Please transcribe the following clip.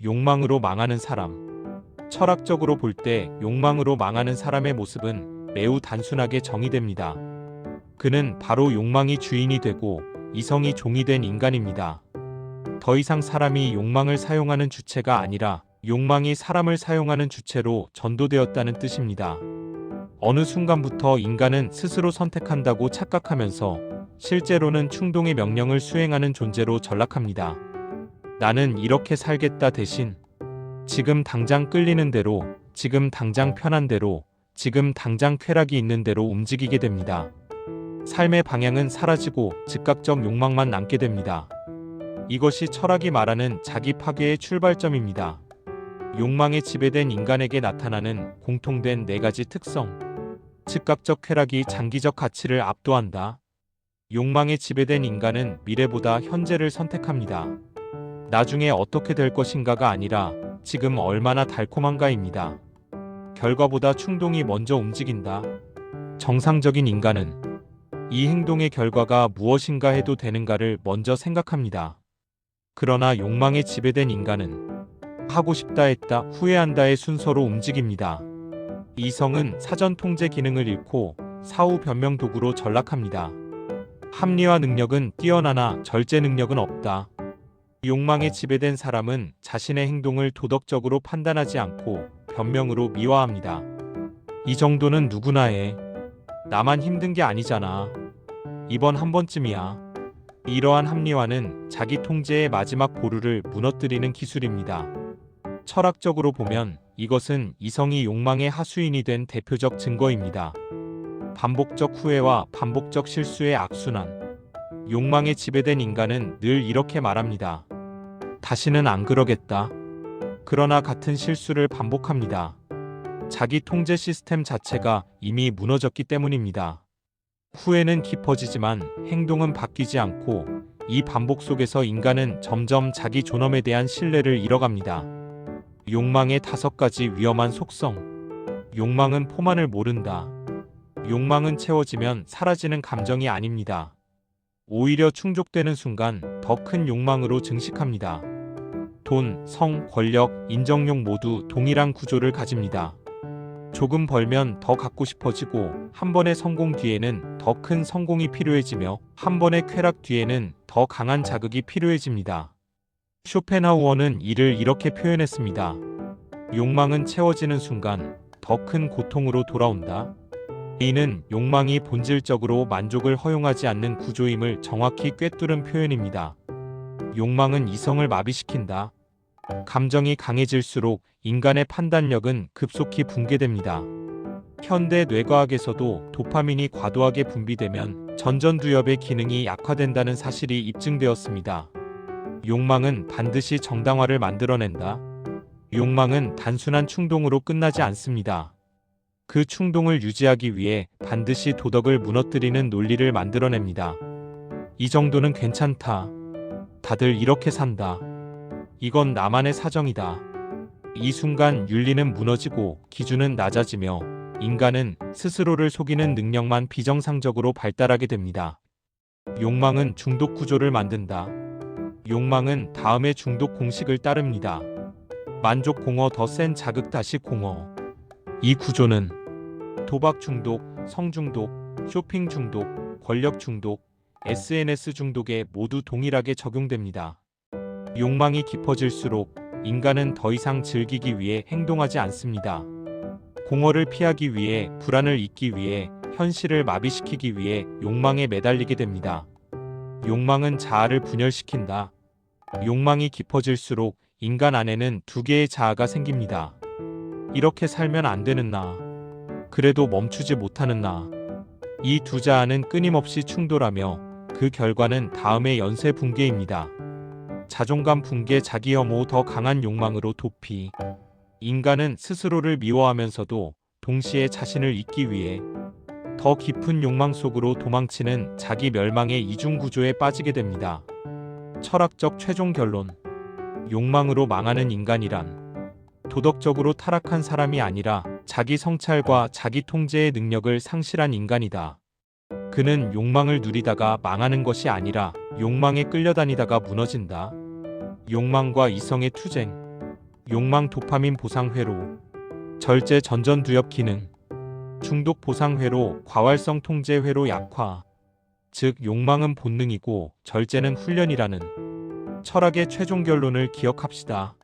욕망으로 망하는 사람. 철학적으로 볼 때 욕망으로 망하는 사람의 모습은 매우 단순하게 정의됩니다. 그는 바로 욕망이 주인이 되고 이성이 종이 된 인간입니다. 더 이상 사람이 욕망을 사용하는 주체가 아니라 욕망이 사람을 사용하는 주체로 전도되었다는 뜻입니다. 어느 순간부터 인간은 스스로 선택한다고 착각하면서 실제로는 충동의 명령을 수행하는 존재로 전락합니다. 나는 이렇게 살겠다 대신 지금 당장 끌리는 대로, 지금 당장 편한 대로, 지금 당장 쾌락이 있는 대로 움직이게 됩니다. 삶의 방향은 사라지고 즉각적 욕망만 남게 됩니다. 이것이 철학이 말하는 자기 파괴의 출발점입니다. 욕망에 지배된 인간에게 나타나는 공통된 네 가지 특성. 즉각적 쾌락이 장기적 가치를 압도한다. 욕망에 지배된 인간은 미래보다 현재를 선택합니다. 나중에 어떻게 될 것인가가 아니라 지금 얼마나 달콤한가입니다. 결과보다 충동이 먼저 움직인다. 정상적인 인간은 이 행동의 결과가 무엇인가 해도 되는가를 먼저 생각합니다. 그러나 욕망에 지배된 인간은 하고 싶다 했다 후회한다의 순서로 움직입니다. 이성은 사전 통제 기능을 잃고 사후 변명 도구로 전락합니다. 합리화 능력은 뛰어나나 절제 능력은 없다. 욕망에 지배된 사람은 자신의 행동을 도덕적으로 판단하지 않고 변명으로 미화합니다. 이 정도는 누구나 해. 나만 힘든 게 아니잖아. 이번 한 번쯤이야. 이러한 합리화는 자기 통제의 마지막 보루를 무너뜨리는 기술입니다. 철학적으로 보면 이것은 이성이 욕망의 하수인이 된 대표적 증거입니다. 반복적 후회와 반복적 실수의 악순환. 욕망에 지배된 인간은 늘 이렇게 말합니다. 다시는 안 그러겠다. 그러나 같은 실수를 반복합니다. 자기 통제 시스템 자체가 이미 무너졌기 때문입니다. 후회는 깊어지지만 행동은 바뀌지 않고 이 반복 속에서 인간은 점점 자기 존엄에 대한 신뢰를 잃어갑니다. 욕망의 5가지 위험한 속성. 욕망은 포만을 모른다. 욕망은 채워지면 사라지는 감정이 아닙니다. 오히려 충족되는 순간 더 큰 욕망으로 증식합니다. 돈, 성, 권력, 인정욕 모두 동일한 구조를 가집니다. 조금 벌면 더 갖고 싶어지고 한 번의 성공 뒤에는 더 큰 성공이 필요해지며 한 번의 쾌락 뒤에는 더 강한 자극이 필요해집니다. 쇼펜하우어는 이를 이렇게 표현했습니다. 욕망은 채워지는 순간 더 큰 고통으로 돌아온다. 이는 욕망이 본질적으로 만족을 허용하지 않는 구조임을 정확히 꿰뚫은 표현입니다. 욕망은 이성을 마비시킨다. 감정이 강해질수록 인간의 판단력은 급속히 붕괴됩니다. 현대 뇌과학에서도 도파민이 과도하게 분비되면 전전두엽의 기능이 약화된다는 사실이 입증되었습니다. 욕망은 반드시 정당화를 만들어낸다. 욕망은 단순한 충동으로 끝나지 않습니다. 그 충동을 유지하기 위해 반드시 도덕을 무너뜨리는 논리를 만들어냅니다. 이 정도는 괜찮다. 다들 이렇게 산다. 이건 나만의 사정이다. 이 순간 윤리는 무너지고 기준은 낮아지며 인간은 스스로를 속이는 능력만 비정상적으로 발달하게 됩니다. 욕망은 중독 구조를 만든다. 욕망은 다음의 중독 공식을 따릅니다. 만족 공허 더 센 자극 다시 공허. 이 구조는 도박 중독, 성 중독, 쇼핑 중독, 권력 중독, SNS 중독에 모두 동일하게 적용됩니다. 욕망이 깊어질수록 인간은 더 이상 즐기기 위해 행동하지 않습니다. 공허를 피하기 위해, 불안을 잊기 위해, 현실을 마비시키기 위해 욕망에 매달리게 됩니다. 욕망은 자아를 분열시킨다. 욕망이 깊어질수록 인간 안에는 2개의 자아가 생깁니다. 이렇게 살면 안 되는 나, 그래도 멈추지 못하는 나. 이 두 자아는 끊임없이 충돌하며 그 결과는 다음의 연쇄 붕괴입니다. 자존감 붕괴, 자기 혐오, 더 강한 욕망으로 도피. 인간은 스스로를 미워하면서도 동시에 자신을 잊기 위해 더 깊은 욕망 속으로 도망치는 자기 멸망의 이중 구조에 빠지게 됩니다. 철학적 최종 결론. 욕망으로 망하는 인간이란 도덕적으로 타락한 사람이 아니라 자기 성찰과 자기 통제의 능력을 상실한 인간이다. 그는 욕망을 누리다가 망하는 것이 아니라 욕망에 끌려다니다가 무너진다. 욕망과 이성의 투쟁. 욕망 도파민 보상 회로, 절제 전전두엽 기능, 중독 보상 회로, 과활성 통제 회로 약화. 즉 욕망은 본능이고 절제는 훈련이라는 철학의 최종 결론을 기억합시다.